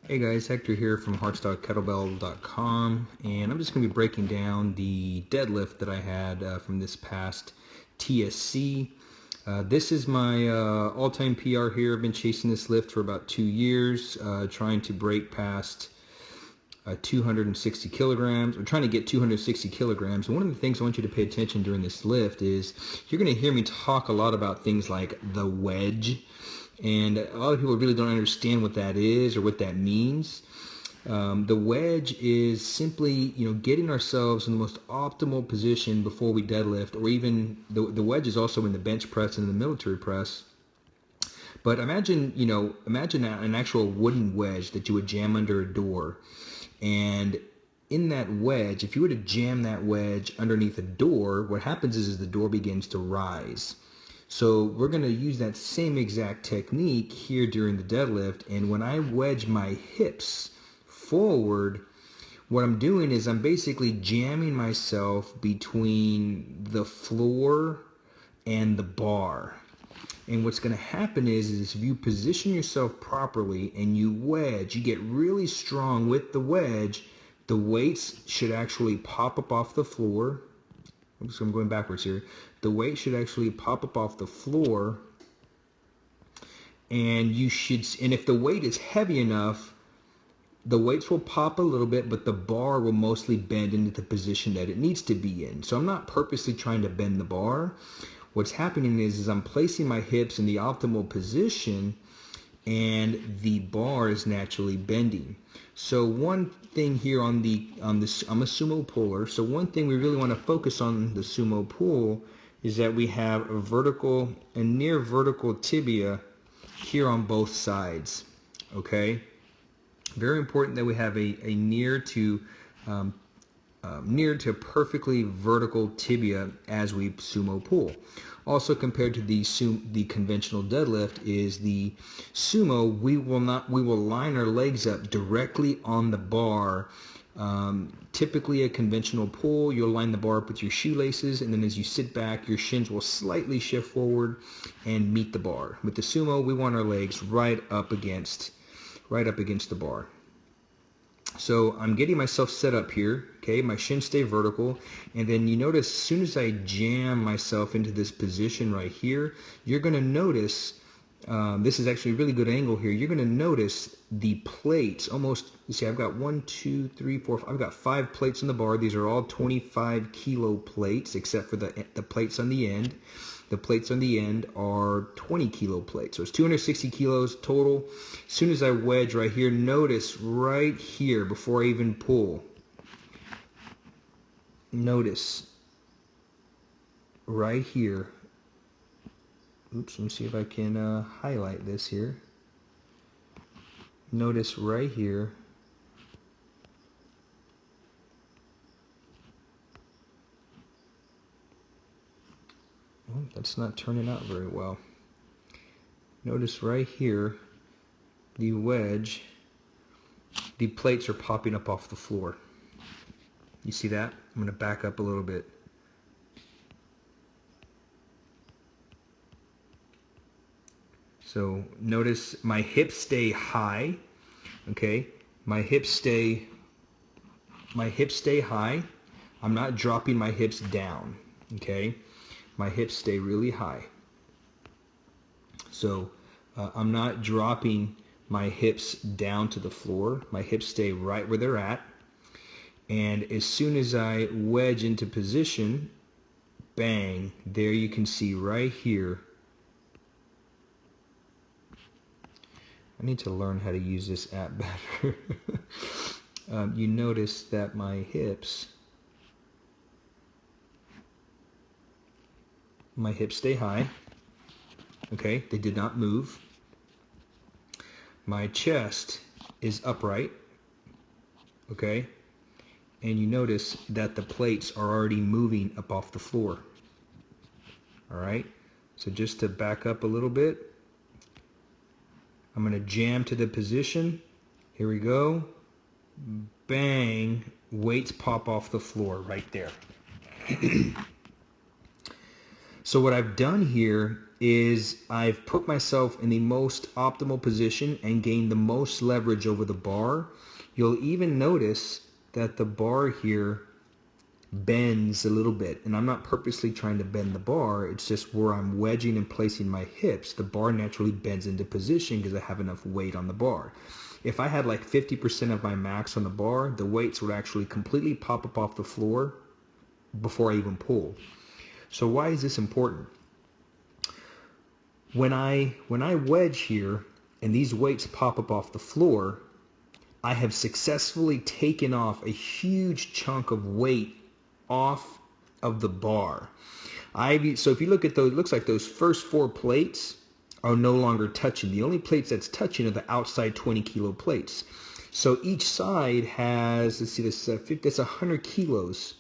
Hey guys, Hector here from HeartstockKettlebell.com, and I'm just going to be breaking down the deadlift that I had from this past TSC. This is my all-time PR here. I've been chasing this lift for about 2 years, trying to break past 260 kilograms. I'm trying to get 260 kilograms. And one of the things I want you to pay attention during this lift is you're going to hear me talk a lot about things like the wedge. And a lot of people really don't understand what that is or what that means. The wedge is simply, getting ourselves in the most optimal position before we deadlift, or even the wedge is also in the bench press and the military press. But imagine an actual wooden wedge that you would jam under a door. And in that wedge, if you were to jam that wedge underneath a door, what happens is the door begins to rise. So we're going to use that same exact technique here during the deadlift. And when I wedge my hips forward, what I'm doing is I'm basically jamming myself between the floor and the bar. And what's going to happen is if you position yourself properly and you wedge, you get really strong with the wedge, the weights should actually pop up off the floor. So I'm going backwards here. The weight should actually pop up off the floor, and if the weight is heavy enough, the weights will pop a little bit, but the bar will mostly bend into the position that it needs to be in. So I'm not purposely trying to bend the bar. What's happening is I'm placing my hips in the optimal position, and the bar is naturally bending. So one thing here on this, I'm a sumo puller, so one thing we really want to focus on the sumo pull is that we have a vertical and near vertical tibia here on both sides. Okay, very important that we have a near to perfectly vertical tibia as we sumo pull. Also, compared to the conventional deadlift, is the sumo, we will line our legs up directly on the bar. Typically a conventional pull, you'll line the bar up with your shoelaces, and then as you sit back, your shins will slightly shift forward and meet the bar. With the sumo, we want our legs right up against the bar. So I'm getting myself set up here, okay, my shins stay vertical, and then you notice as soon as I jam myself into this position right here, you're going to notice, this is actually a really good angle here, you're going to notice the plates almost, you see I've got 1, 2, 3, 4, I've got 5 plates on the bar. These are all 25 kilo plates except for the plates on the end. The plates on the end are 20 kilo plates. So it's 260 kilos total. As soon as I wedge right here, notice right here before I even pull. Notice right here. Oops, let me see if I can highlight this here. Notice right here. That's not turning out very well. Notice right here, the wedge, the plates are popping up off the floor. You see that? I'm going to back up a little bit. So notice my hips stay high, okay? My hips stay high. I'm not dropping my hips down, okay? My hips stay really high. So I'm not dropping my hips down to the floor. My hips stay right where they're at. And as soon as I wedge into position, bang, there you can see right here. I need to learn how to use this app better. You notice that my hips stay high. Okay, they did not move. My chest is upright. Okay, and you notice that the plates are already moving up off the floor. All right, so just to back up a little bit, I'm going to jam to the position. Here we go. Bang, weights pop off the floor right there. So what I've done here is I've put myself in the most optimal position and gained the most leverage over the bar. You'll even notice that the bar here bends a little bit, and I'm not purposely trying to bend the bar. It's just where I'm wedging and placing my hips, the bar naturally bends into position because I have enough weight on the bar. If I had like 50% of my max on the bar, the weights would actually completely pop up off the floor before I even pull. So why is this important? When I wedge here and these weights pop up off the floor, I have successfully taken off a huge chunk of weight off of the bar. So if you look at those, it looks like those first 4 plates are no longer touching. The only plates that's touching are the outside 20 kilo plates. So each side has, let's see, that's 100 kilos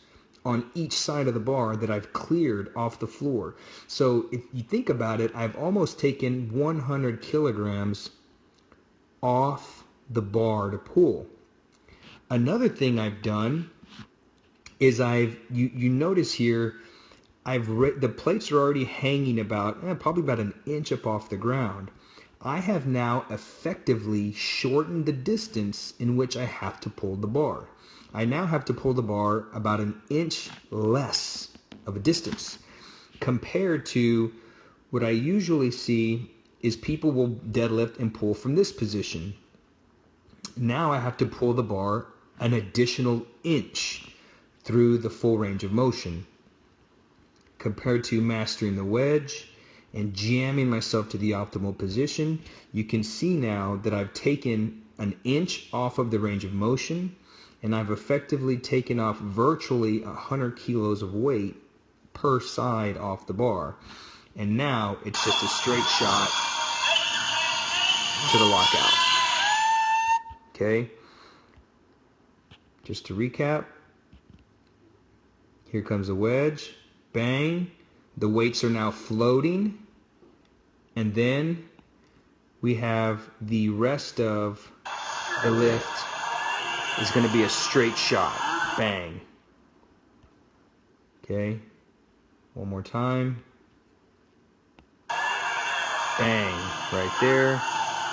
on each side of the bar that I've cleared off the floor. So if you think about it, I've almost taken 100 kilograms off the bar to pull. Another thing I've done is you notice here, the plates are already hanging about, probably about an inch up off the ground. I have now effectively shortened the distance in which I have to pull the bar. I now have to pull the bar about an inch less of a distance compared to what I usually see is people will deadlift and pull from this position. Now I have to pull the bar an additional inch through the full range of motion compared to mastering the wedge and jamming myself to the optimal position. You can see now that I've taken an inch off of the range of motion, and I've effectively taken off virtually 100 kilos of weight per side off the bar. And now it's just a straight shot to the lockout. Okay? Just to recap, here comes the wedge, bang, the weights are now floating, and then we have the rest of the lift is going to be a straight shot, bang. Okay, one more time, bang, right there,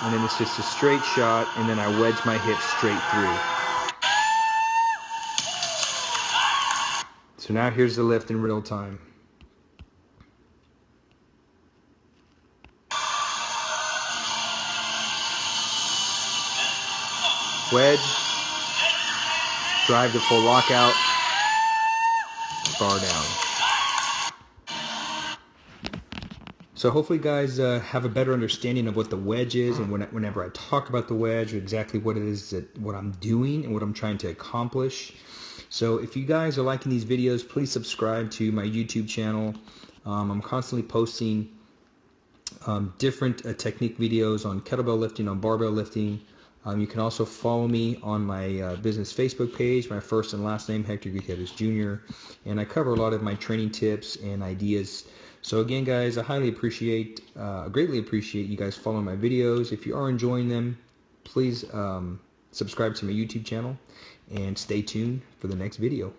and then it's just a straight shot, and then I wedge my hips straight through. So now here's the lift in real time. Wedge, drive to full lockout, bar down. So hopefully guys have a better understanding of what the wedge is, and whenever I talk about the wedge, exactly what it is, what I'm doing and what I'm trying to accomplish. So if you guys are liking these videos, please subscribe to my YouTube channel. I'm constantly posting different technique videos on kettlebell lifting, on barbell lifting. You can also follow me on my business Facebook page, my first and last name, Hector Gutierrez Jr. And I cover a lot of my training tips and ideas. So again, guys, I greatly appreciate you guys following my videos. If you are enjoying them, please subscribe to my YouTube channel and stay tuned for the next video.